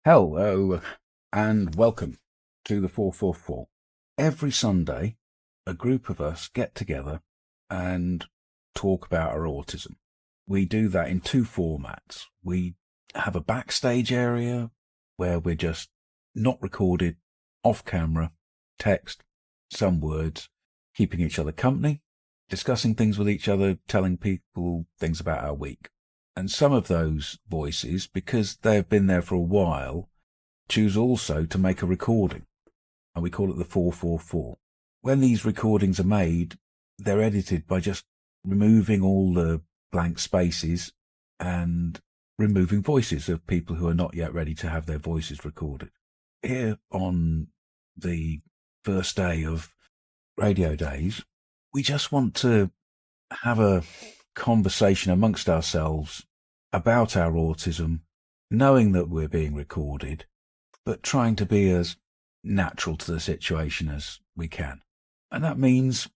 Hello and welcome to the 444. Every Sunday, a group of us get together and talk about our autism. We do that in two formats. We have a backstage area where we're just not recorded, off camera, text, some words, keeping each other company, discussing things with each other, telling people things about our week. And some of those voices, because they've been there for a while, choose also to make a recording, and we call it the 444. When these recordings are made, they're edited by just removing all the blank spaces and removing voices of people who are not yet ready to have their voices recorded. Here on the first day of radio days, we just want to have a conversation amongst ourselves about our autism, knowing that we're being recorded, but trying to be as natural to the situation as we can. And that means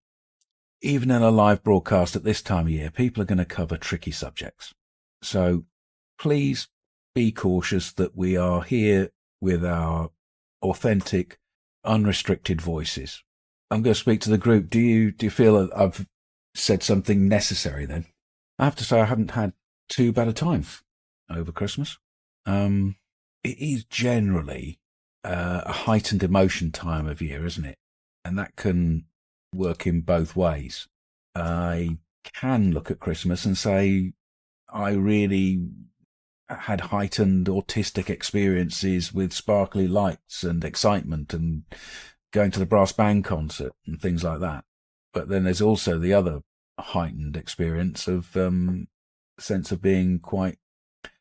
even in a live broadcast at this time of year, people are going to cover tricky subjects. So please be cautious that we are here with our authentic, unrestricted voices. I'm going to speak to the group. Do you feel that I've said something necessary then? I have to say I haven't had too bad a time over Christmas. It is generally a heightened emotion time of year, isn't it? And that can work in both ways. I can look at Christmas and say I really had heightened autistic experiences with sparkly lights and excitement and going to the brass band concert and things like that. But then there's also the other heightened experience of sense of being quite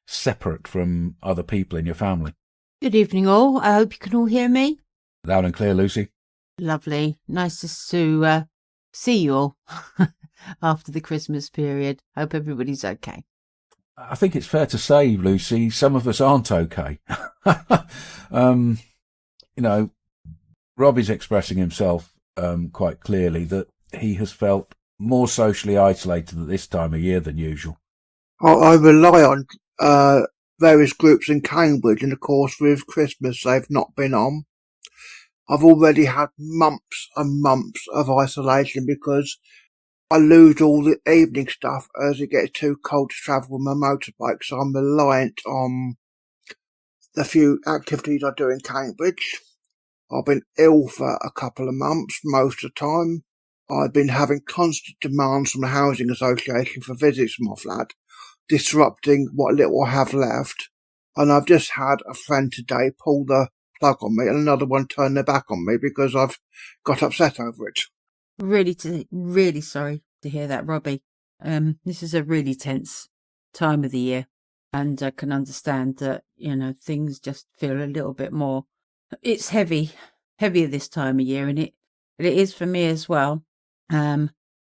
separate from other people in your family. Good evening all. I hope you can all hear me. Loud and clear, Lucy. Lovely. Nice to see you all after the Christmas period. Hope everybody's okay. I think it's fair to say, Lucy, some of us aren't okay. Robbie's expressing himself quite clearly that he has felt more socially isolated at this time of year than usual. I rely on various groups in Cambridge, and of course with Christmas they've not been on. I've already had months and months of isolation because I lose all the evening stuff as it gets too cold to travel with my motorbike, so I'm reliant on the few activities I do in Cambridge. I've been ill for a couple of months most of the time. I've been having constant demands from the Housing Association for visits to my flat, disrupting what little I have left. And I've just had a friend today pull the plug on me and another one turn their back on me because I've got upset over it. Really sorry to hear that, Robbie. This is a really tense time of the year, and I can understand that, things just feel a little bit more. It's heavier this time of year, and it is for me as well.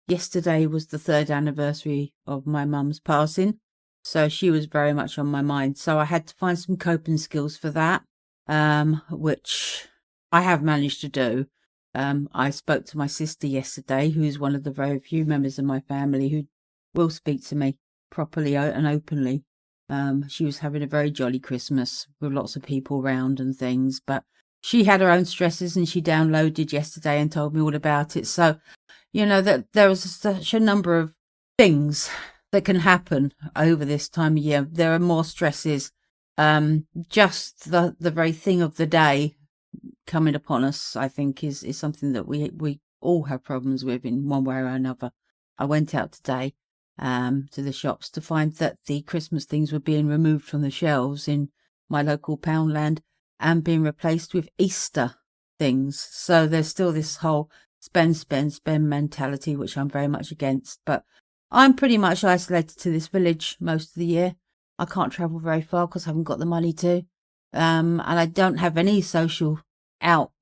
Yesterday was the 3rd anniversary of my mum's passing, so she was very much on my mind. So I had to find some coping skills for that, which I have managed to do. I spoke to my sister yesterday, who's one of the very few members of my family who will speak to me properly and openly. She was having a very jolly Christmas with lots of people around and things, but she had her own stresses, and she downloaded yesterday and told me all about it. So, that there was such a number of things that can happen over this time of year. There are more stresses. Just the very thing of the day coming upon us, I think, is something that we all have problems with in one way or another. I went out today to the shops to find that the Christmas things were being removed from the shelves in my local Poundland and being replaced with Easter things. So there's still this whole spend mentality, which I'm very much against. But I'm pretty much isolated to this village most of the year. I can't travel very far because I haven't got the money to. And I don't have any social outside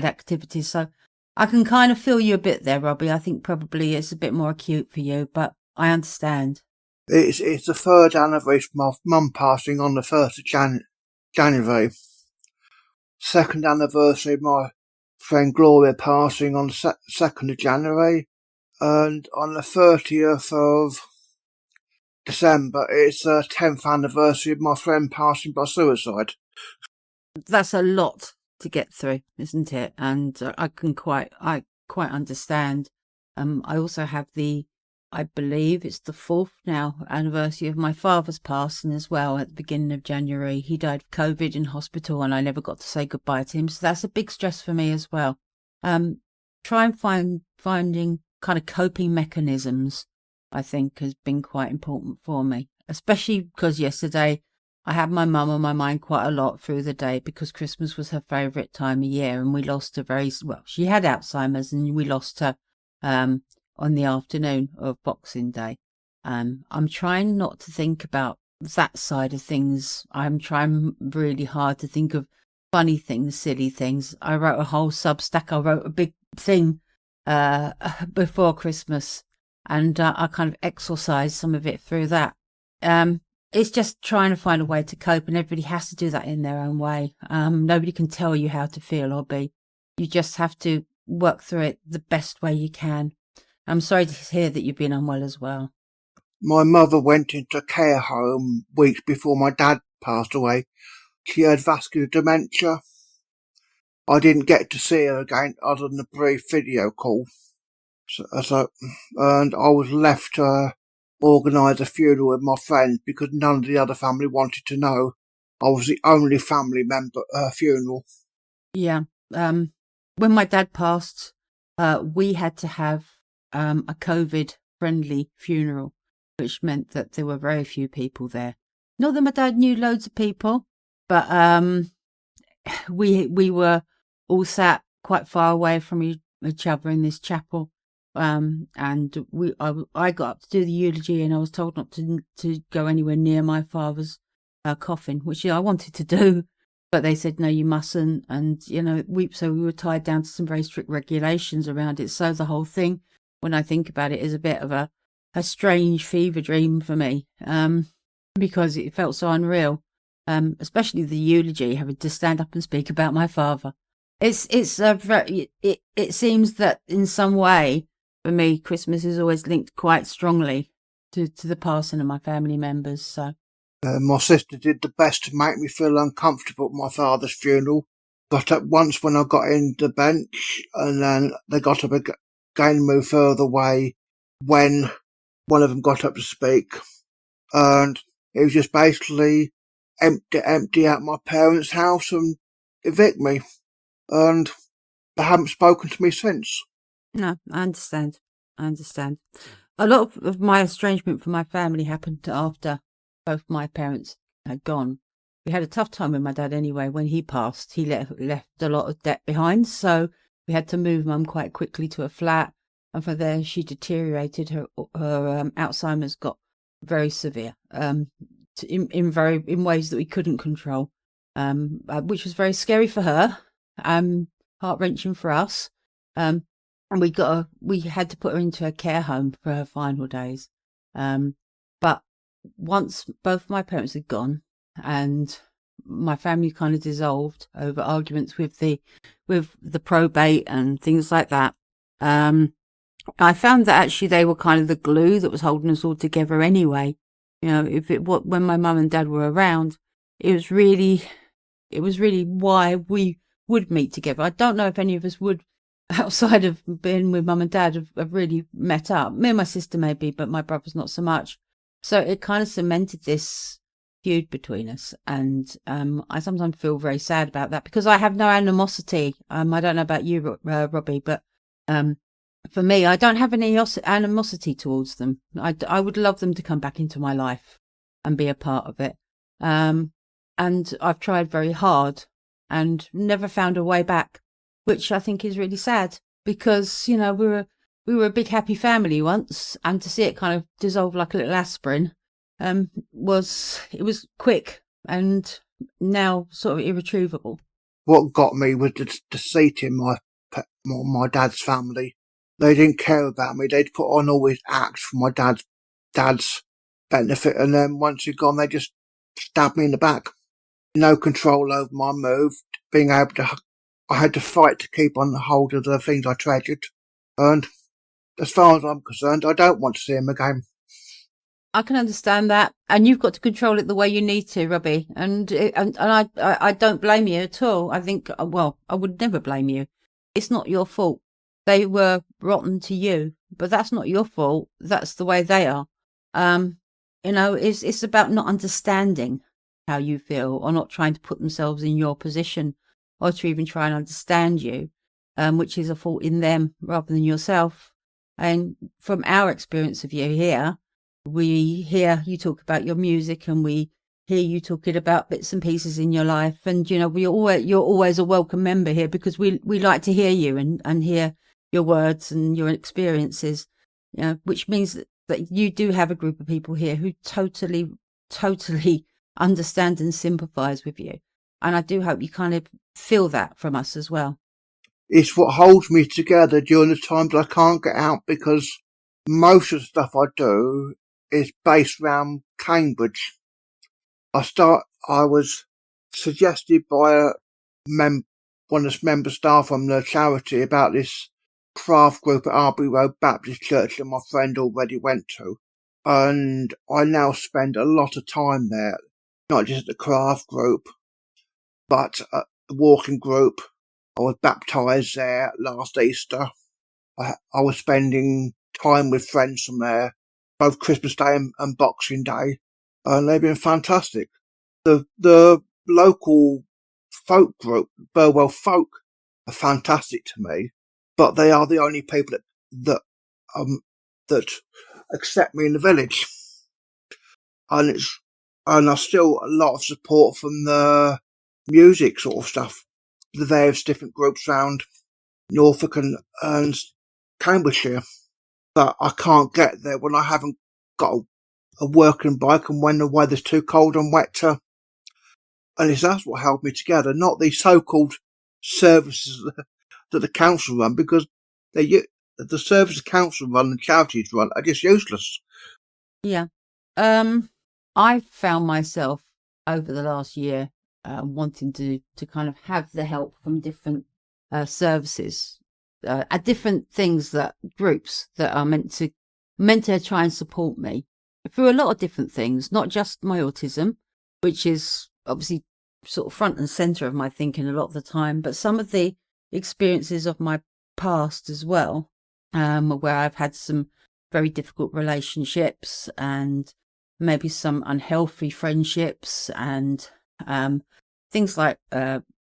activities. So I can kind of feel you a bit there, Robbie. I think probably it's a bit more acute for you, but I understand. It's the 3rd anniversary of my mum passing on the 1st of January. 2nd anniversary of my friend Gloria passing on the 2nd of January. And on the 30th of December, it's the 10th anniversary of my friend passing by suicide. That's a lot to get through, isn't it? And I quite understand. I also have I believe it's the 4th now anniversary of my father's passing as well at the beginning of January. He died of COVID in hospital and I never got to say goodbye to him. So that's a big stress for me as well. Try and finding kind of coping mechanisms, I think, has been quite important for me, especially because yesterday I had my mum on my mind quite a lot through the day because Christmas was her favourite time of year and we lost her she had Alzheimer's and we lost her on the afternoon of Boxing Day. I'm trying not to think about that side of things. I'm trying really hard to think of funny things, silly things. I wrote a whole Substack. I wrote a big thing before Christmas and I kind of exorcised some of it through that. It's just trying to find a way to cope, and everybody has to do that in their own way. Nobody can tell you how to feel or be. You just have to work through it the best way you can. I'm sorry to hear that you've been unwell as well. My mother went into a care home weeks before my dad passed away. She had vascular dementia. I didn't get to see her again other than a brief video call. And I was left to organise a funeral with my friends because none of the other family wanted to know. I was the only family member at her funeral. Yeah. When my dad passed, we had to have a COVID-friendly funeral, which meant that there were very few people there. Not that my dad knew loads of people, but we were all sat quite far away from each other in this chapel. And I got up to do the eulogy and I was told not to go anywhere near my father's coffin, which I wanted to do, but they said, no, you mustn't. And, so we were tied down to some very strict regulations around it. So the whole thing, when I think about it, is a bit of a strange fever dream for me, because it felt so unreal, especially the eulogy, having to stand up and speak about my father. It seems that in some way, for me, Christmas is always linked quite strongly to the passing of my family members. So my sister did the best to make me feel uncomfortable at my father's funeral. Got up once when I got in the bench, and then they got up again and moved further away when one of them got up to speak. And it was just basically empty out my parents' house and evict me. And they haven't spoken to me since. No, I understand. A lot of my estrangement from my family happened after both my parents had gone. We had a tough time with my dad anyway. When he passed, he left a lot of debt behind, so we had to move Mum quite quickly to a flat, and from there she deteriorated. Her Alzheimer's got very severe, in ways that we couldn't control, which was very scary for her, heart-wrenching for us. And we had to put her into a care home for her final days. But once both my parents had gone and my family kind of dissolved over arguments with the probate and things like that, I found that actually they were kind of the glue that was holding us all together anyway. When my mum and dad were around, it was really why we would meet together. I don't know if any of us would, outside of being with mum and dad, have really met up. Me and my sister maybe, but my brother's not so much. So it kind of cemented this feud between us. And I sometimes feel very sad about that because I have no animosity. I don't know about you, Robbie, but for me, I don't have any animosity towards them. I would love them to come back into my life and be a part of it. And I've tried very hard and never found a way back, which I think is really sad because, we were a big happy family once, and to see it kind of dissolve like a little aspirin was quick and now sort of irretrievable. What got me was the deceit in my dad's family. They didn't care about me. They'd put on all his acts for my dad's benefit, and then once he'd gone, they just stabbed me in the back. No control over my move. I had to fight to keep on hold of the things I treasured. And as far as I'm concerned, I don't want to see him again. I can understand that, and you've got to control it the way you need to, Robbie. And I don't blame you at all. I think, well, I would never blame you. It's not your fault. They were rotten to you, but that's not your fault. That's the way they are. It's about not understanding how you feel, or not trying to put themselves in your position, or to even try and understand you, which is a fault in them rather than yourself. And from our experience of you here, we hear you talk about your music, and we hear you talking about bits and pieces in your life. And, you're always a welcome member here, because we like to hear you and hear your words and your experiences, which means that you do have a group of people here who totally understand and sympathise with you. And I do hope you kind of feel that from us as well. It's what holds me together during the times I can't get out, because most of the stuff I do is based around Cambridge. I was suggested by one of the member staff from the charity about this craft group at Arby Road Baptist Church that my friend already went to. And I now spend a lot of time there, not just at the craft group, but at the walking group. I was baptised there last Easter. I was spending time with friends from there, both Christmas Day and Boxing Day, and they've been fantastic. The local folk group, Burwell Folk, are fantastic to me, but they are the only people that accept me in the village. And there's still a lot of support from the music sort of stuff, the various different groups around Norfolk and Cambridgeshire, that I can't get there when I haven't got a working bike, and when the weather's too cold and wet to. And that's what held me together, not these so-called services that the council run, because the services the council run and charities run are just useless. Yeah. I found myself over the last year wanting to kind of have the help from different services, at different things, that groups that are meant to try and support me through a lot of different things, not just my autism, which is obviously sort of front and center of my thinking a lot of the time, but some of the experiences of my past as well, where I've had some very difficult relationships and maybe some unhealthy friendships, and things like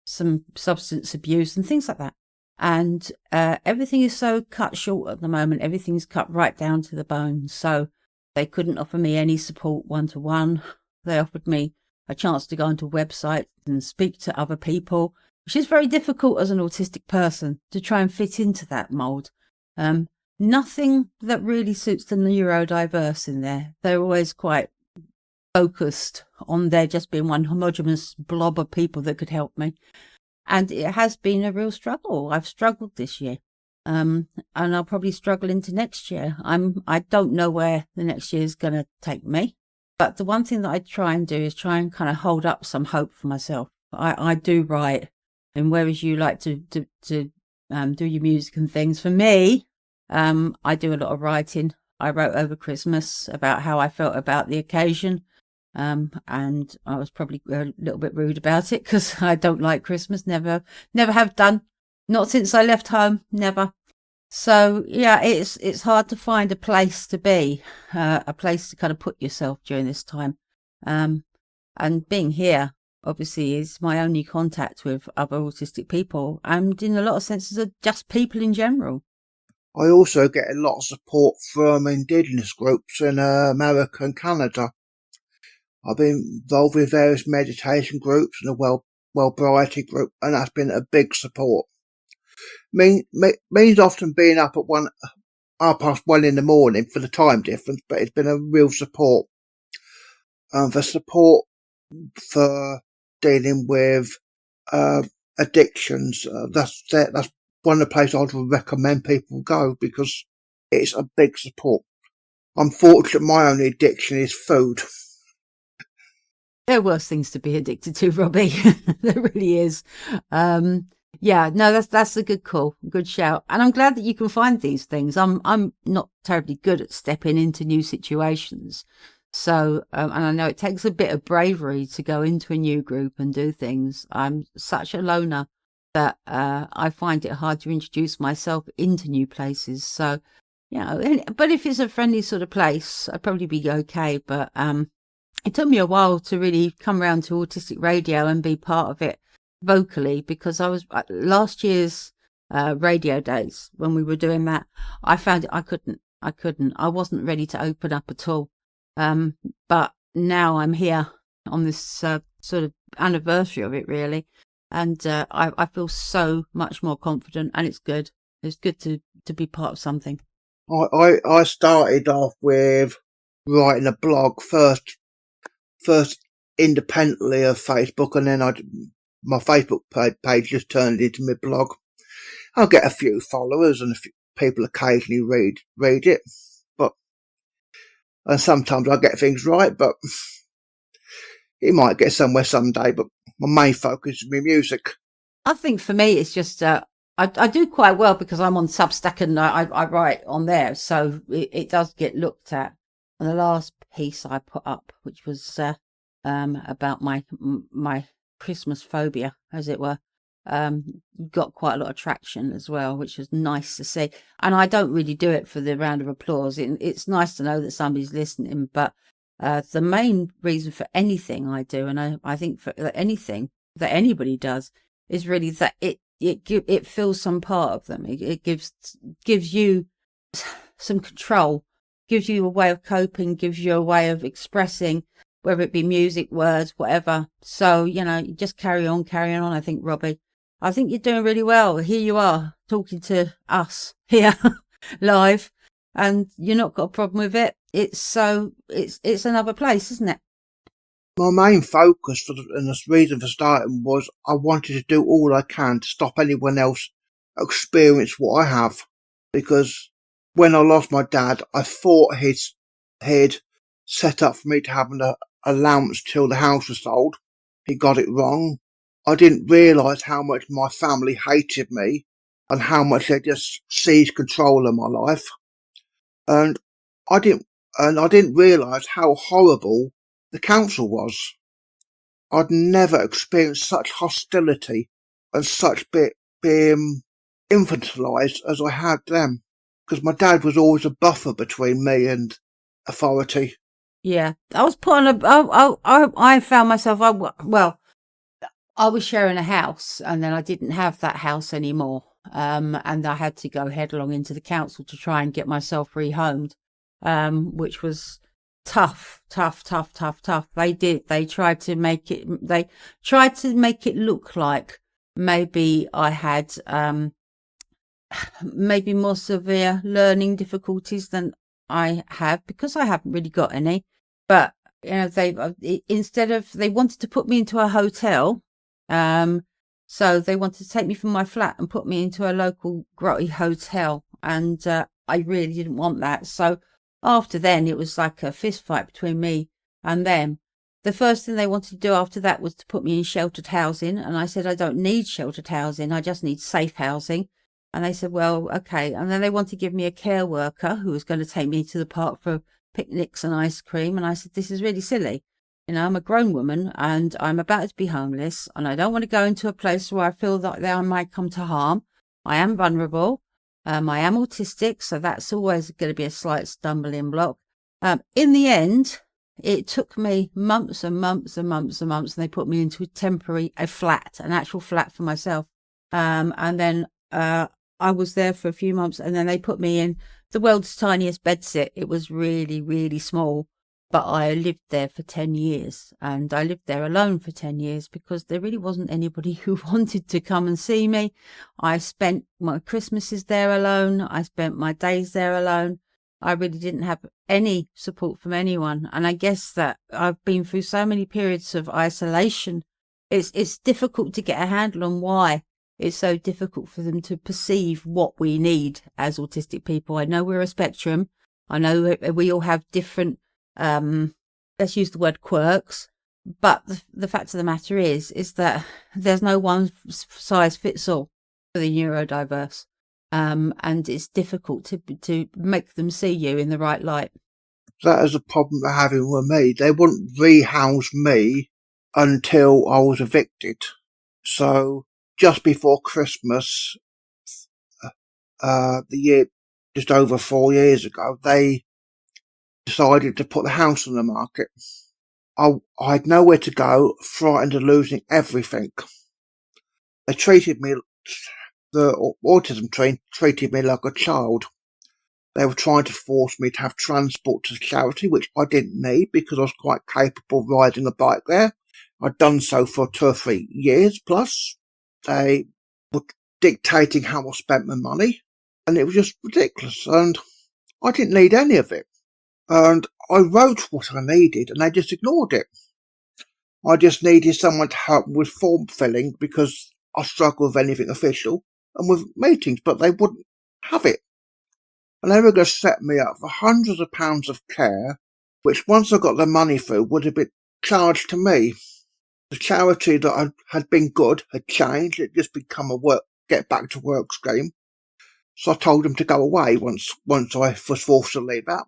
some substance abuse and things like that. And everything is so cut short at the moment. Everything's cut right down to the bone. So they couldn't offer me any support one-to-one. They offered me a chance to go onto websites and speak to other people, which is very difficult as an autistic person to try and fit into that mould. Nothing that really suits the neurodiverse in there. They're always quite focused on there just being one homogeneous blob of people that could help me. And it has been a real struggle. I've struggled this year. And I'll probably struggle into next year. I don't know where the next year is going to take me. But the one thing that I try and do is try and kind of hold up some hope for myself. I do write, and whereas you like to do your music and things, for me, I do a lot of writing. I wrote over Christmas about how I felt about the occasion. And I was probably a little bit rude about it, because I don't like Christmas. Never have done. Not since I left home. Never. So yeah, it's hard to find a place to be, a place to kind of put yourself during this time. And being here obviously is my only contact with other autistic people, and in a lot of senses are just people in general. I also get a lot of support from Indigenous groups in America and Canada. I've been involved with various meditation groups and a well-variety group, and that's been a big support. Means often being up at 1:30 in the morning for the time difference, but it's been a real support. The support for dealing with addictions, that's one of the places I'd recommend people go, because it's a big support. I'm fortunate my only addiction is food. There are worse things to be addicted to, Robbie. There really is. Yeah, no, that's a good call, good shout, and I'm glad that you can find these things. I'm not terribly good at stepping into new situations, so and I know it takes a bit of bravery to go into a new group and do things. I'm such a loner that I find it hard to introduce myself into new places. So, but if it's a friendly sort of place, I'd probably be okay. But it took me a while to really come around to Autistic Radio and be part of it vocally, because I was last year's radio days when we were doing that. I found it I wasn't ready to open up at all. But now I'm here on this sort of anniversary of it, really, and I feel so much more confident, and it's good. It's good to be part of something. I started off with writing a blog first independently of Facebook, and then my Facebook page just turned into my blog. I'll get a few followers and a few people occasionally read it, and sometimes I get things right, but it might get somewhere someday. But my main focus is my music. I think for me, it's just I do quite well because I'm on Substack and I write on there, so it does get looked at. And the last piece I put up, which was about my Christmas phobia, as it were, got quite a lot of traction as well, which was nice to see. And I don't really do it for the round of applause. It's nice to know that somebody's listening, but the main reason for anything I do, and I think for anything that anybody does, is really that it fills some part of them. It gives you some control, gives you a way of coping, gives you a way of expressing, whether it be music, words, whatever. So, you just carry on. I think, Robbie, I think you're doing really well. Here you are talking to us here live, and you're not got a problem with it. It's another place, isn't it? My main focus and the reason for starting was I wanted to do all I can to stop anyone else experience what I have. Because when I lost my dad, I thought he'd set up for me to have an allowance till the house was sold. He got it wrong. I didn't realise how much my family hated me and how much they just seized control of my life. And I didn't realise how horrible the council was. I'd never experienced such hostility and such being infantilised as I had then, because my dad was always a buffer between me and authority. Yeah, I was put on I found myself, I was sharing a house, and then I didn't have that house anymore, and I had to go headlong into the council to try and get myself rehomed, which was tough. They tried to make it look like maybe I had maybe more severe learning difficulties than I have, because I haven't really got any. But they wanted to put me into a hotel, so they wanted to take me from my flat and put me into a local grotty hotel, and I really didn't want that. So after then, it was like a fist fight between me and them. The first thing they wanted to do after that was to put me in sheltered housing, and I said I don't need sheltered housing, I just need safe housing. And they said, well, okay. And then they wanted to give me a care worker who was going to take me to the park for picnics and ice cream. And I said, this is really silly. I'm a grown woman and I'm about to be homeless, and I don't want to go into a place where I feel that I might come to harm. I am vulnerable. I am autistic, so that's always going to be a slight stumbling block. In the end, it took me months and months and months and months, and they put me into an actual flat for myself. And then I was there for a few months, and then they put me in the world's tiniest bedsit. It was really, really small, but I lived there for 10 years, and I lived there alone for 10 years because there really wasn't anybody who wanted to come and see me. I spent my Christmases there alone. I spent my days there alone. I really didn't have any support from anyone. And I guess that I've been through so many periods of isolation. It's difficult to get a handle on why it's so difficult for them to perceive what we need as autistic people. I know we're a spectrum. I know we all have different, let's use the word quirks. But the fact of the matter is that there's no one size fits all for the neurodiverse. And it's difficult to make them see you in the right light. That is a problem they're having with me. They wouldn't rehouse me until I was evicted. So just before Christmas, the year just over 4 years ago, they decided to put the house on the market. I had nowhere to go, frightened of losing everything. They treated me, the autism team treated me like a child. They were trying to force me to have transport to the charity, which I didn't need because I was quite capable of riding a bike there. I'd done so for 2 or 3 years plus. They were dictating how I spent my money, and it was just ridiculous, and I didn't need any of it. And I wrote what I needed, and they just ignored it. I just needed someone to help me with form filling because I struggle with anything official and with meetings, but they wouldn't have it. And they were going to set me up for hundreds of pounds of care, which once I got the money through would have been charged to me. The charity that had been good had changed. It just become a get back to work scheme. So I told them to go away once I was forced to leave that.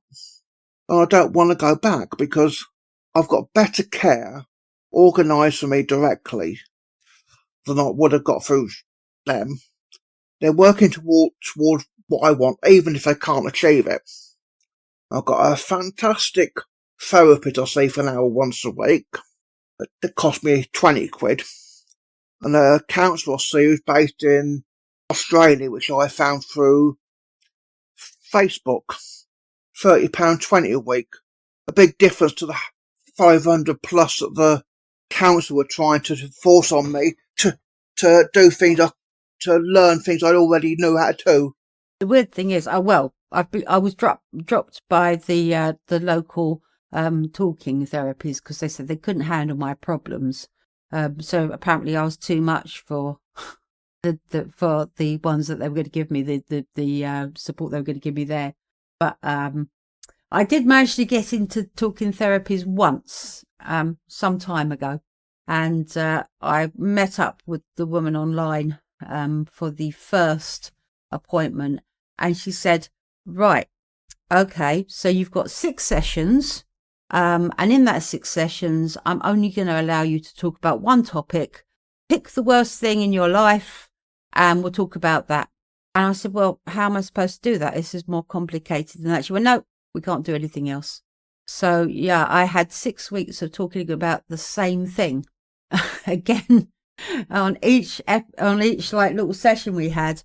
And I don't want to go back because I've got better care organised for me directly than I would have got through them. They're working towards what I want, even if they can't achieve it. I've got a fantastic therapist I see for an hour once a week. That cost me 20 quid. And a counsellor I see who's based in Australia, which I found through Facebook. £30.20 a week. A big difference to the 500 plus that the council were trying to force on me to do things, to learn things I already knew how to do. The weird thing is, I was dropped by the local talking therapies because they said they couldn't handle my problems. So apparently I was too much for for the ones that they were going to give me, the support they were going to give me there. But I did manage to get into talking therapies once, some time ago, and I met up with the woman online for the first appointment, and she said, right, okay, so you've got 6 sessions, and in that 6 sessions I'm only going to allow you to talk about one topic. Pick the worst thing in your life and we'll talk about that. And I said, well, how am I supposed to do that? This is more complicated than that. She went, no, we can't do anything else. So yeah, I had 6 weeks of talking about the same thing again. On each like little session we had,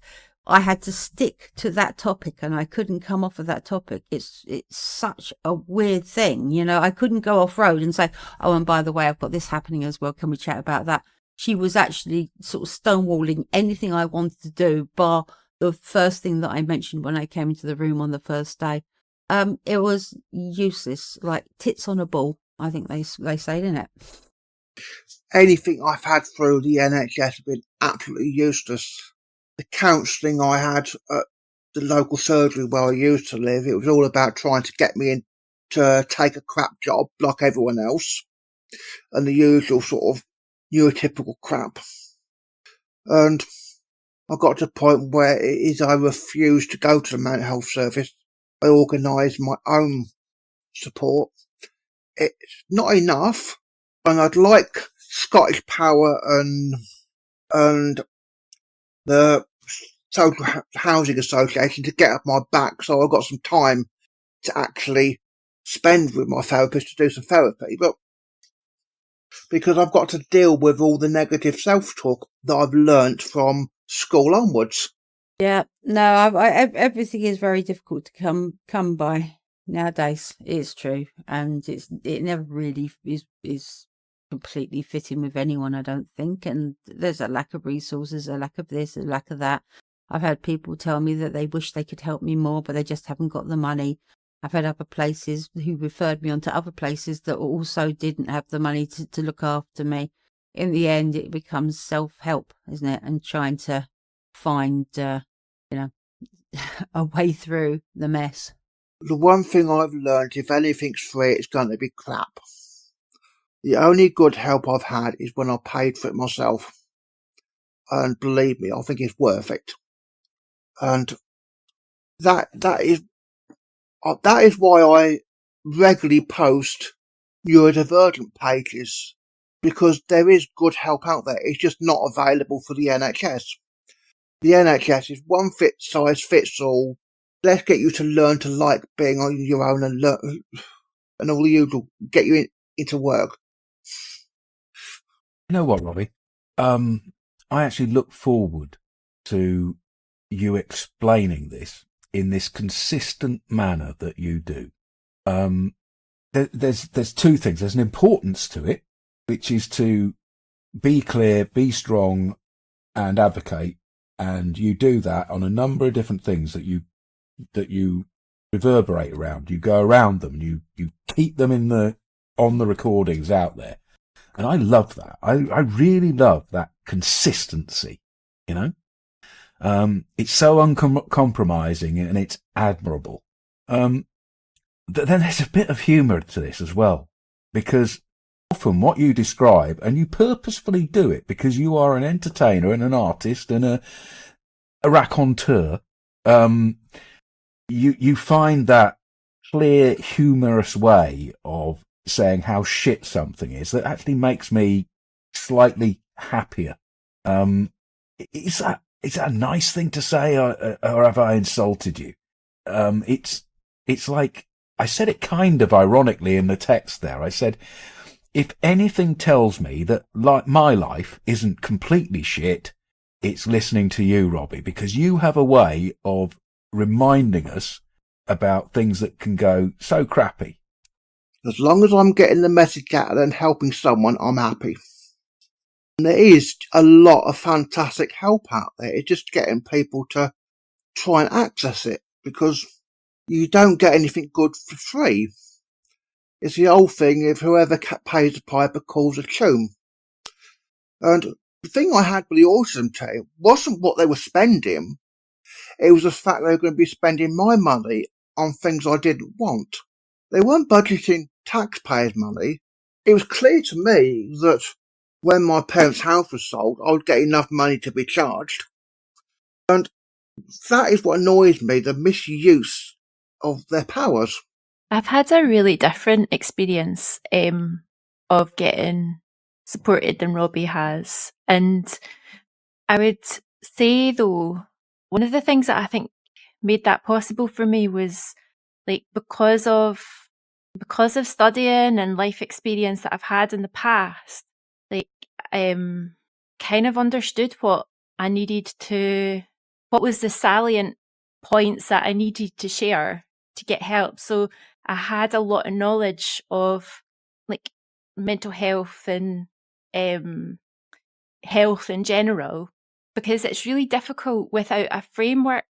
I had to stick to that topic and I couldn't come off of that topic. It's such a weird thing, you know. I couldn't go off road and say, oh, and by the way, I've got this happening as well. Can we chat about that? She was actually sort of stonewalling anything I wanted to do, bar the first thing that I mentioned when I came into the room on the first day. It was useless, like tits on a ball, I think they say, didn't it? Anything I've had through the NHS has been absolutely useless. The counselling I had at the local surgery where I used to live, it was all about trying to get me in to take a crap job like everyone else, and the usual sort of neurotypical crap. And I got to the point where it is I refused to go to the mental health service. I organised my own support. It's not enough, and I'd like Scottish Power and the Social Housing Association to get up my back so I've got some time to actually spend with my therapist to do some therapy. But because I've got to deal with all the negative self-talk that I've learnt from school onwards. Yeah, no, everything is very difficult to come by nowadays. It's true, and it never really is completely fitting with anyone, I don't think. And there's a lack of resources, a lack of this, a lack of that. I've had people tell me that they wish they could help me more, but they just haven't got the money. I've had other places who referred me on to other places that also didn't have the money to look after me. In the end, it becomes self-help, isn't it? And trying to find, a way through the mess. The one thing I've learned, if anything's free, it's going to be crap. The only good help I've had is when I paid for it myself. And believe me, I think it's worth it. And that is why I regularly post neurodivergent pages, because there is good help out there. It's just not available for the NHS. The NHS is one size fits all. Let's get you to learn to like being on your own and learn, and all the usual, get you into work. You know what, Robbie? I actually look forward to you explaining this in this consistent manner that you do. There's two things. There's an importance to it, which is to be clear, be strong, and advocate. And you do that on a number of different things that you reverberate around. You go around them. You keep them on the recordings out there. And I love that. I really love that consistency, you know? It's so uncompromising and it's admirable. Then there's a bit of humour to this as well, because often what you describe, and you purposefully do it because you are an entertainer and an artist and a raconteur, you find that clear, humorous way of saying how shit something is that actually makes me slightly happier. Is that a nice thing to say, or have I insulted you? It's like, I said it kind of ironically in the text there. I said, if anything tells me that my life isn't completely shit, it's listening to you, Robbie, because you have a way of reminding us about things that can go so crappy. As long as I'm getting the message out and helping someone, I'm happy. And there is a lot of fantastic help out there. It's just getting people to try and access it, because you don't get anything good for free. It's the old thing, if whoever pays the piper calls a tune. And the thing I had with the Autism team wasn't what they were spending. It was the fact they were going to be spending my money on things I didn't want. They weren't budgeting taxpayers' money. It was clear to me that when my parents' house was sold, I would get enough money to be charged. And that is what annoys me, the misuse of their powers. I've had a really different experience of getting supported than Robbie has. And I would say, though, one of the things that I think made that possible for me was, like, because of studying and life experience that I've had in the past, like, kind of understood what was the salient points that I needed to share to get help. So I had a lot of knowledge of, like, mental health and health in general, because it's really difficult without a framework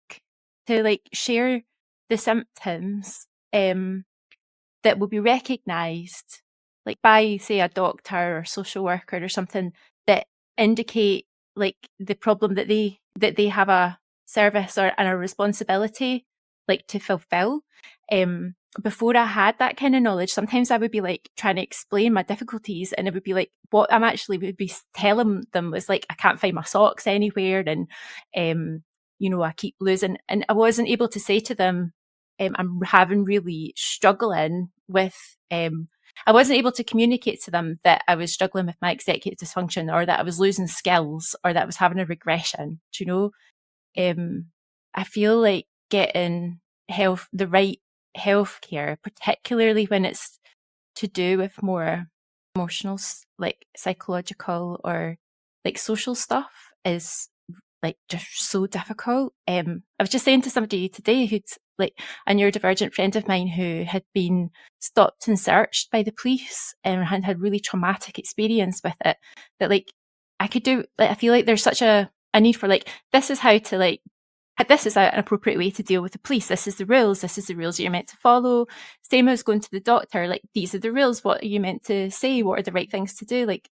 to, like, share the symptoms that will be recognised, like, by, say, a doctor or social worker or something, that indicate, like, the problem that they have a service and a responsibility, like, to fulfil. Before I had that kind of knowledge, sometimes I would be, like, trying to explain my difficulties, and it would be like, what I'm actually would be telling them was, like, I can't find my socks anywhere, and I keep losing, and I wasn't able to say to them, I'm struggling with, I wasn't able to communicate to them that I was struggling with my executive dysfunction, or that I was losing skills, or that I was having a regression. Do you know? I feel like getting the right healthcare, particularly when it's to do with more emotional, like, psychological or, like, social stuff, is, like, just so difficult. I was just saying to somebody today who's, like, a neurodivergent friend of mine who had been stopped and searched by the police and had really traumatic experience with it, that, like, I feel like there's such a need for, like, this is how to, like, this is an appropriate way to deal with the police. This is the rules you're meant to follow. Same as going to the doctor, like, these are the rules. What are you meant to say? What are the right things to do? Like,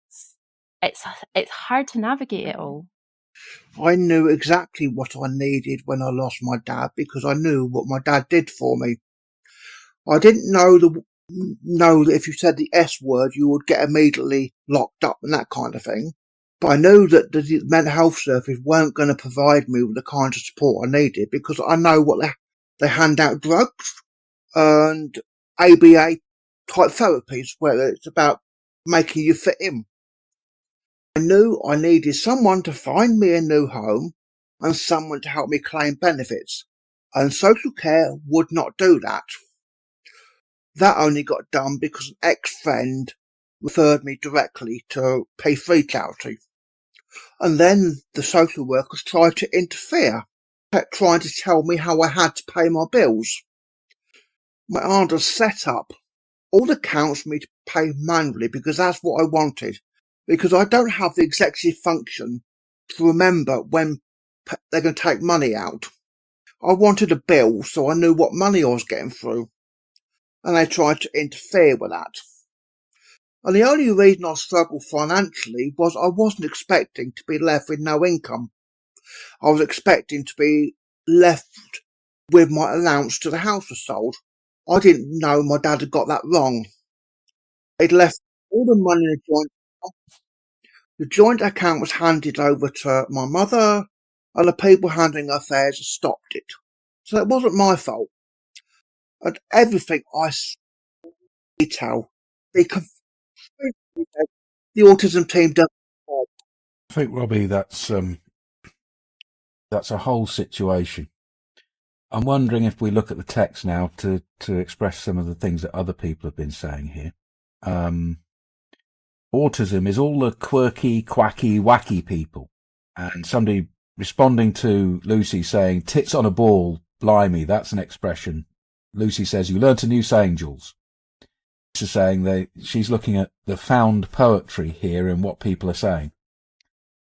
it's hard to navigate it all. I knew exactly what I needed when I lost my dad, because I knew what my dad did for me. I didn't know know that if you said the S word, you would get immediately locked up and that kind of thing. But I knew that the mental health service weren't going to provide me with the kind of support I needed, because I know what they hand out drugs and ABA type therapies where it's about making you fit in. I knew I needed someone to find me a new home and someone to help me claim benefits, and social care would not do that. That only got done because an ex-friend referred me directly to P3 charity. And then the social workers tried to interfere, kept trying to tell me how I had to pay my bills. My aunt has set up all the accounts for me to pay manually because that's what I wanted, because I don't have the executive function to remember when they're going to take money out. I wanted a bill so I knew what money I was getting through, and they tried to interfere with that. And the only reason I struggled financially was I wasn't expecting to be left with no income. I was expecting to be left with my allowance till the house was sold. I didn't know my dad had got that wrong. He'd left all the money in the joint account. The joint account was handed over to my mother, and the people handling affairs stopped it. So it wasn't my fault. And everything I detail, the autism team does. I think, Robbie, that's a whole situation. I'm wondering if we look at the text now to express some of the things that other people have been saying here. Autism is all the quirky, quacky, wacky people. And somebody responding to Lucy saying, tits on a ball, blimey, that's an expression. Lucy says, you learnt a new saying, Jules. She's saying she's looking at the found poetry here in what people are saying.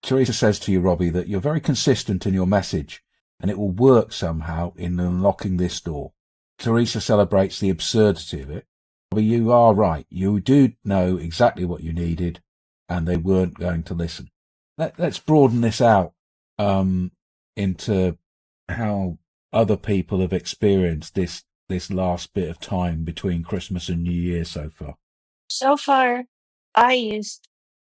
Teresa says to you, Robbie, that you're very consistent in your message and it will work somehow in unlocking this door. Teresa celebrates the absurdity of it. Robbie, you are right. You do know exactly what you needed and they weren't going to listen. Let's broaden this out into how other people have experienced this last bit of time between Christmas and New Year so far. So far, I used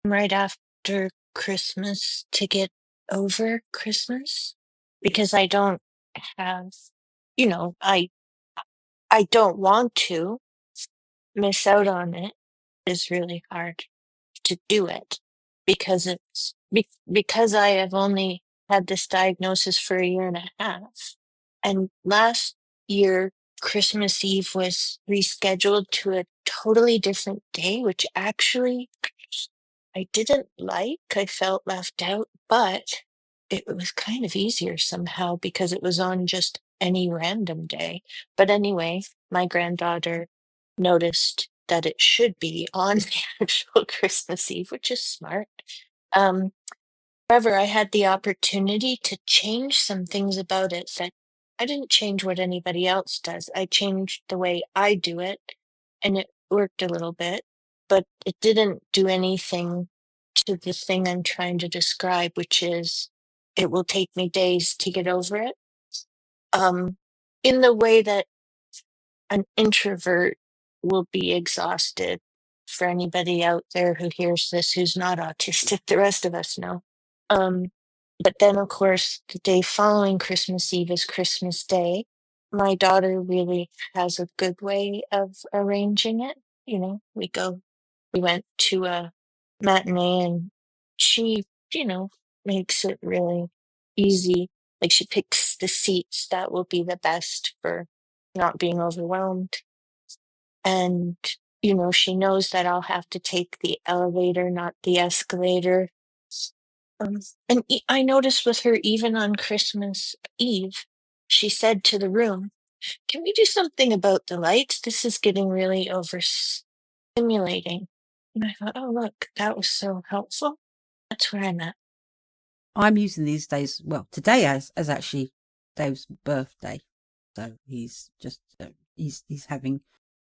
right after Christmas to get over Christmas because I don't have, I don't want to miss out on it. It's really hard to do it because because I have only had this diagnosis for 1.5 years. And last year, Christmas Eve was rescheduled to a totally different day, which actually I didn't like. I felt left out, but it was kind of easier somehow because it was on just any random day. But anyway, my granddaughter noticed that it should be on the actual Christmas Eve, which is smart. However, I had the opportunity to change some things about it that I didn't change what anybody else does. I changed the way I do it, and it worked a little bit, but it didn't do anything to the thing I'm trying to describe, which is it will take me days to get over it. In the way that an introvert will be exhausted. For anybody out there who hears this who's not autistic, the rest of us know. But then, of course, the day following Christmas Eve is Christmas Day. My daughter really has a good way of arranging it. We went to a matinee and she, makes it really easy. Like she picks the seats that will be the best for not being overwhelmed. And, she knows that I'll have to take the elevator, not the escalator. And I noticed with her, even on Christmas Eve, she said to the room, can we do something about the lights? This is getting really overstimulating. And I thought, oh, look, that was so helpful. That's where I'm at. I'm using these days, well, today as actually Dave's birthday. So he's just, he's having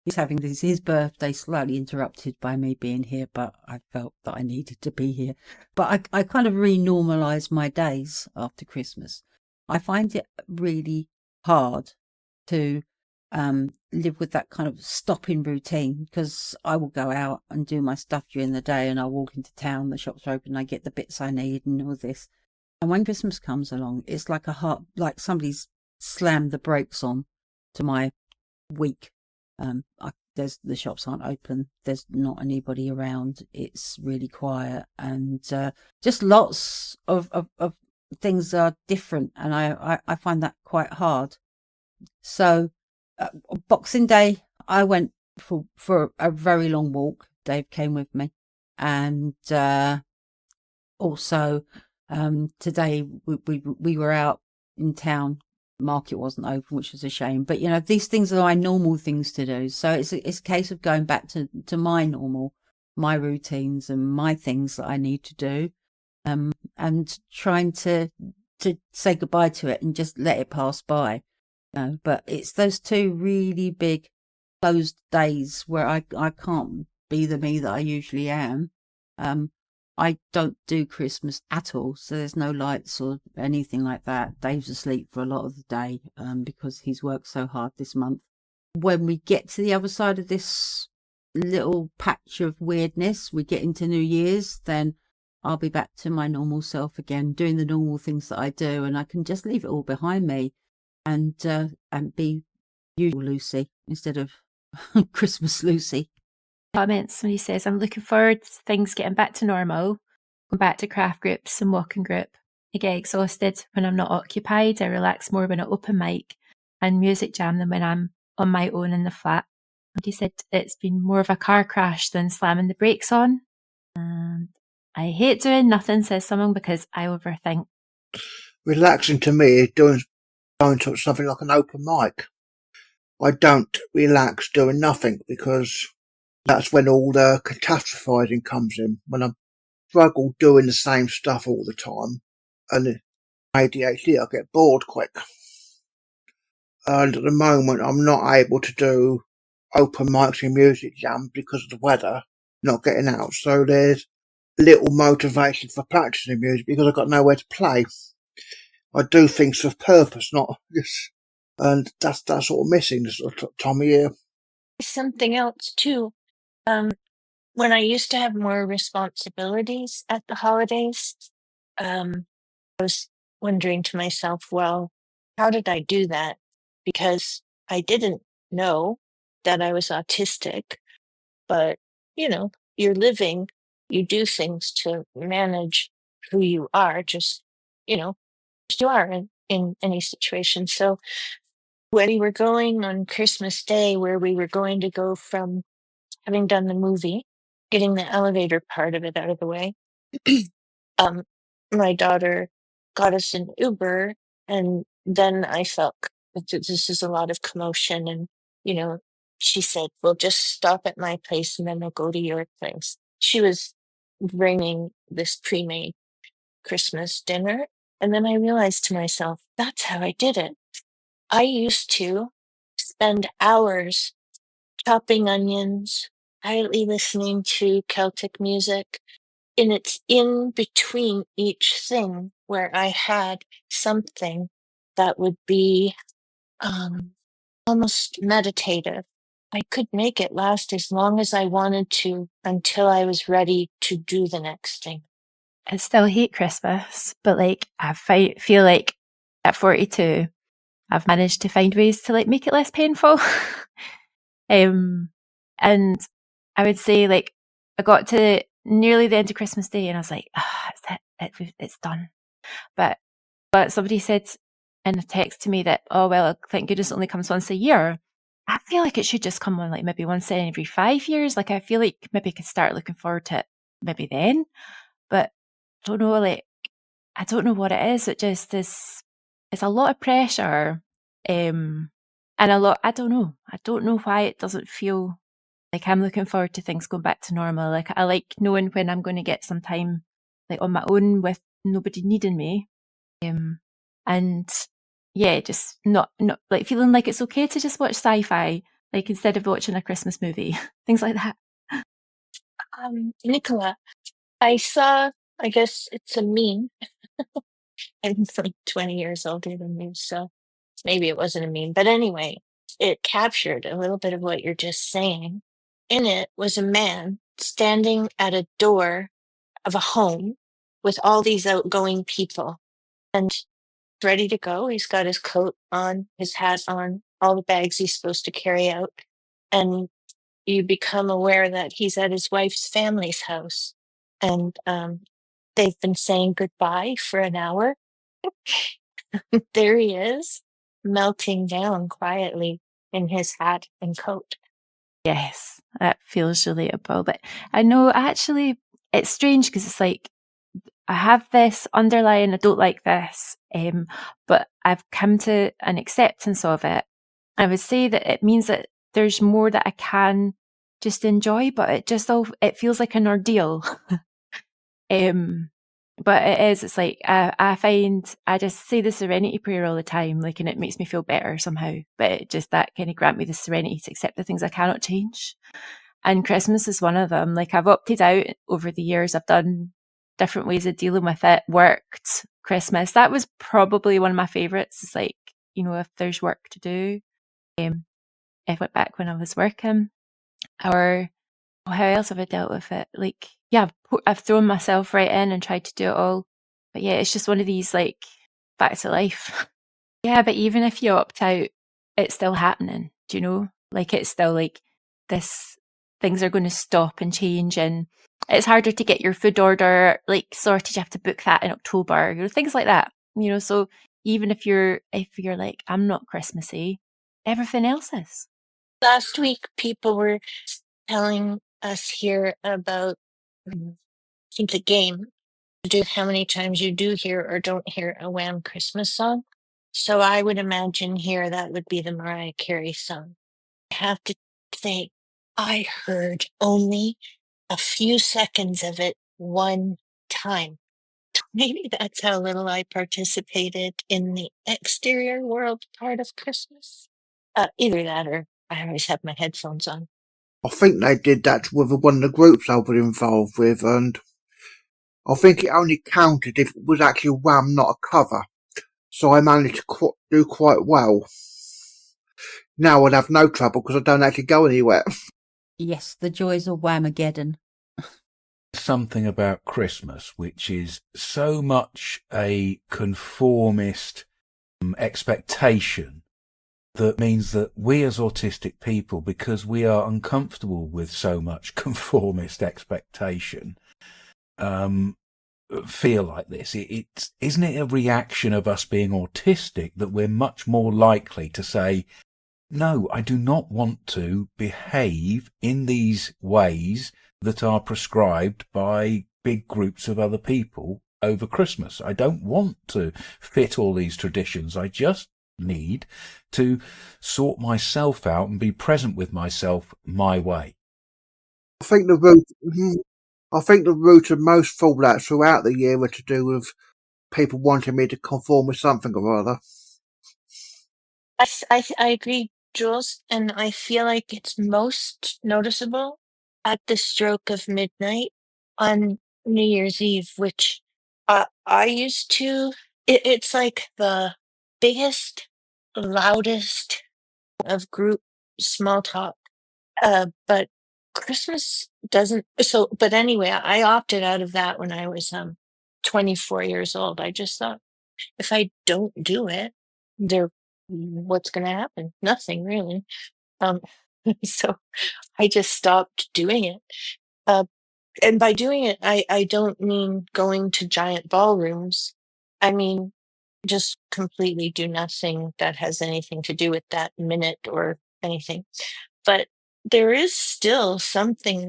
his birthday slightly interrupted by me being here, but I felt that I needed to be here. But I kind of renormalized my days after Christmas. I find it really hard to live with that kind of stopping routine, because I will go out and do my stuff during the day, and I'll walk into town, the shops are open, I get the bits I need and all this. And when Christmas comes along, it's like like somebody's slammed the brakes on to my week. The shops aren't open, there's not anybody around, it's really quiet, and just lots of things are different, and I find that quite hard. So Boxing Day, I went for a very long walk. Dave came with me, and also today we were out in town. Market wasn't open, which was a shame, but these things are my normal things to do, so it's a case of going back to my routines and my things that I need to do, and trying to say goodbye to it and just let it pass by. But it's those two really big closed days where I can't be the me that I usually am. I don't do Christmas at all, so there's no lights or anything like that. Dave's asleep for a lot of the day because he's worked so hard this month. When we get to the other side of this little patch of weirdness, we get into New Year's, then I'll be back to my normal self again, doing the normal things that I do, and I can just leave it all behind me and be usual Lucy instead of Christmas Lucy. Comments when he says, I'm looking forward to things getting back to normal, going back to craft groups and walking group. I get exhausted when I'm not occupied. I relax more when I open mic and music jam than when I'm on my own in the flat. And he said it's been more of a car crash than slamming the brakes on. And I hate doing nothing, says someone, because I overthink. Relaxing to me is going to something like an open mic. I don't relax doing nothing, because that's when all the catastrophizing comes in. When I struggle doing the same stuff all the time, and ADHD, I get bored quick. And at the moment, I'm not able to do open mics and music jams because of the weather, not getting out. So there's little motivation for practicing music because I've got nowhere to play. I do things for purpose, not just, and that's sort of missing this sort of time of year. Something else too. When I used to have more responsibilities at the holidays, I was wondering to myself, well, how did I do that? Because I didn't know that I was autistic, but you're living, you do things to manage who you are, just you are in any situation. So when we were going on Christmas Day, where we were going to go from having done the movie, getting the elevator part of it out of the way, my daughter got us an Uber, and then I felt that this is a lot of commotion, and she said, we'll just stop at my place and then we'll go to your place. She was bringing this pre-made Christmas dinner, and then I realized to myself, that's how I did it. I used to spend hours chopping onions, quietly listening to Celtic music, and it's in between each thing where I had something that would be almost meditative. I could make it last as long as I wanted to until I was ready to do the next thing. I still hate Christmas, but I feel like at 42, I've managed to find ways to make it less painful. And I would say I got to nearly the end of Christmas Day and I was like, it's done. But somebody said in a text to me that, oh, well, thank goodness it only comes once a year. I feel like it should just come on maybe once in every 5 years. I feel like maybe I could start looking forward to it maybe then. But I don't know, I don't know what it is. It just is, it's a lot of pressure. And a lot, I don't know why it doesn't feel like I'm looking forward to things going back to normal. I like knowing when I'm going to get some time on my own with nobody needing me. And yeah, just not feeling like it's okay to just watch sci-fi, instead of watching a Christmas movie, things like that. Nicola, I saw, I guess it's a meme. I'm 20 years older than you, so maybe it wasn't a meme. But anyway, it captured a little bit of what you're just saying. In it was a man standing at a door of a home with all these outgoing people and ready to go. He's got his coat on, his hat on, all the bags he's supposed to carry out. And you become aware that he's at his wife's family's house. And they've been saying goodbye for an hour. There he is, melting down quietly in his hat and coat. Yes, that feels relatable. But I know actually it's strange because it's like I have this underlying, I don't like this, but I've come to an acceptance of it. I would say that it means that there's more that I can just enjoy, but it feels like an ordeal. But it's like, I find, I just say the serenity prayer all the time, like, and it makes me feel better somehow, but it just, that kind of grant me the serenity to accept the things I cannot change. And Christmas is one of them. Like, I've opted out over the years. I've done different ways of dealing with it, worked Christmas. That was probably one of my favorites. It's like, if there's work to do, if I went back when I was working, or how else have I dealt with it? Like, yeah, I've thrown myself right in and tried to do it all. But yeah, it's just one of these, like, back to life. Yeah, but even if you opt out, it's still happening. Do you know? Like, it's still like this, things are going to stop and change, and it's harder to get your food order like sorted. You have to book that in October, things like that. So even if you're like, I'm not Christmassy, everything else is. Last week, people were telling us here about I think the game to do how many times you do hear or don't hear a Wham Christmas song. So I would imagine here that would be the Mariah Carey song. I have to say, I heard only a few seconds of it one time. Maybe that's how little I participated in the exterior world part of Christmas. Either that or I always have my headphones on. I think they did that with one of the groups I was involved with, and I think it only counted if it was actually Wham, not a cover. So I managed to do quite well. Now I'd have no trouble because I don't actually go anywhere. Yes, the joys of Whamageddon. Something about Christmas which is so much a conformist expectation that means that we as autistic people, because we are uncomfortable with so much conformist expectation, feel like this. Isn't it a reaction of us being autistic that we're much more likely to say, no, I do not want to behave in these ways that are prescribed by big groups of other people over Christmas. I don't want to fit all these traditions. I just need to sort myself out and be present with myself my way. I think the root of most fallouts throughout the year were to do with people wanting me to conform with something or other. I agree, Jules, and I feel like it's most noticeable at the stroke of midnight on New Year's Eve, which I used to. It's like the biggest, loudest of group small talk. But Christmas doesn't. So, but anyway, I opted out of that when I was 24 years old. I just thought, if I don't do it, what's going to happen? Nothing really. So I just stopped doing it. And by doing it, I don't mean going to giant ballrooms. I mean, just completely do nothing that has anything to do with that minute or anything. But there is still something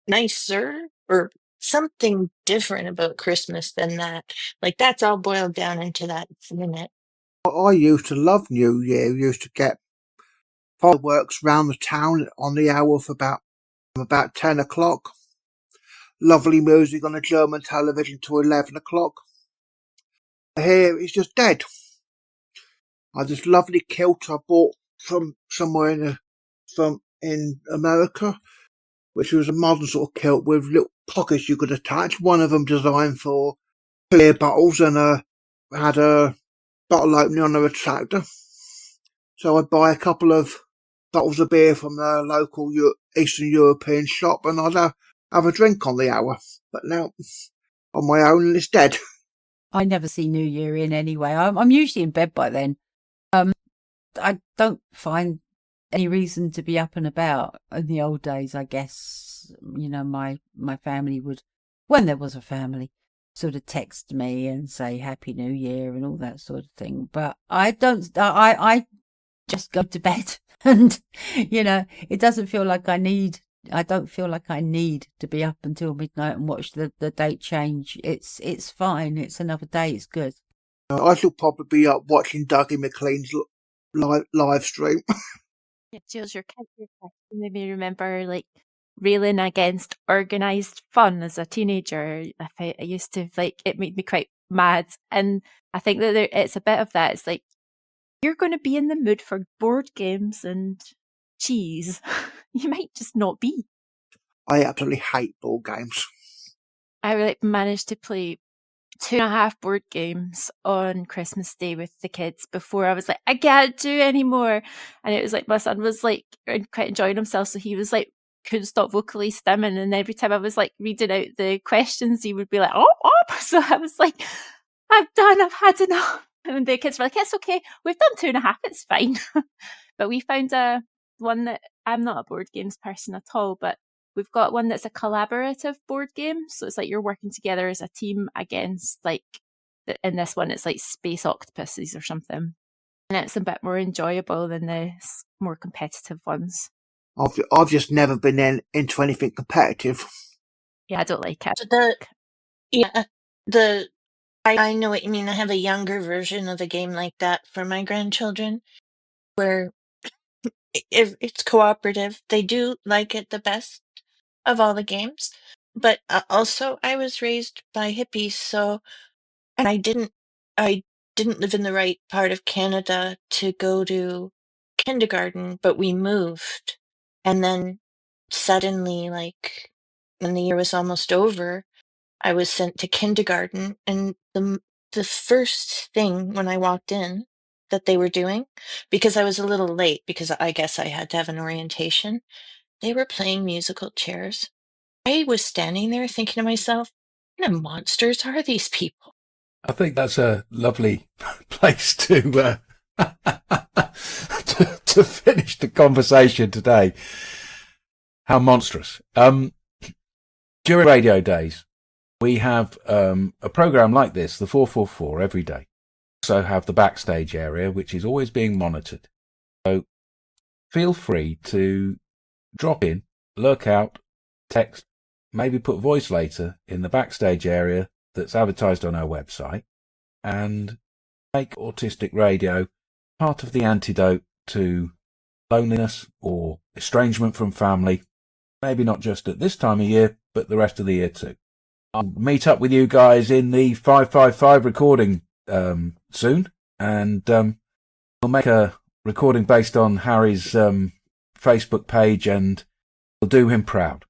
nicer or something different about Christmas than that. Like, that's all boiled down into that minute. I used to love New Year. We used to get fireworks round the town on the hour of about 10 o'clock. Lovely music on the German television till 11 o'clock. Here it's just dead. I had this lovely kilt I bought from somewhere in America, which was a modern sort of kilt with little pockets you could attach. One of them designed for clear bottles and had a bottle opening on the retractor. So I'd buy a couple of bottles of beer from the local Eastern European shop and I'd have a drink on the hour. But now, on my own, it's dead. I never see New Year in anyway. I'm usually in bed by then. I don't find any reason to be up and about. In the old days, I guess, my family would, when there was a family, sort of text me and say Happy New Year and all that sort of thing. But I don't, I just go to bed and, it doesn't feel like I don't feel like I need to be up until midnight and watch the date change. It's fine. It's another day. It's good. I shall probably be up watching Dougie McLean's live stream. Yeah, Jules, your question made me remember like railing against organised fun as a teenager. I used to it made me quite mad, and I think that it's a bit of that. It's like you're going to be in the mood for board games and cheese. You might just not be. I absolutely hate board games. I managed to play 2.5 board games on Christmas Day with the kids before I was like, I can't do anymore. And it was like my son was quite enjoying himself, so he was couldn't stop vocally stimming, and every time I was reading out the questions, he would be like, oh. So I was like, I've had enough. And the kids were like, it's okay, we've done 2.5, it's fine. But we found one that I'm not a board games person at all, but we've got one that's a collaborative board game. So it's you're working together as a team against in this one, it's space octopuses or something. And it's a bit more enjoyable than the more competitive ones. I've just never been into anything competitive. Yeah, I don't like it. I know what you mean. I have a younger version of a game like that for my grandchildren where if it's cooperative, they do like it the best of all the games. But also I was raised by hippies, and I didn't live in the right part of Canada to go to kindergarten, but we moved. And then suddenly, when the year was almost over, I was sent to kindergarten, and the first thing when I walked in that they were doing, because I was a little late because I guess I had to have an orientation, they were playing musical chairs. I was standing there thinking to myself, what kind of monsters are these people? I think that's a lovely place to to finish the conversation today. How monstrous. During radio days, we have a program like this, the 444, every day. Also have the backstage area, which is always being monitored. So feel free to drop in, lurk out, text, maybe put voice later in the backstage area that's advertised on our website, and make Autistic Radio part of the antidote to loneliness or estrangement from family, maybe not just at this time of year, but the rest of the year too. I'll meet up with you guys in the 555 recording soon, and we'll make a recording based on Harry's Facebook page, and we'll do him proud.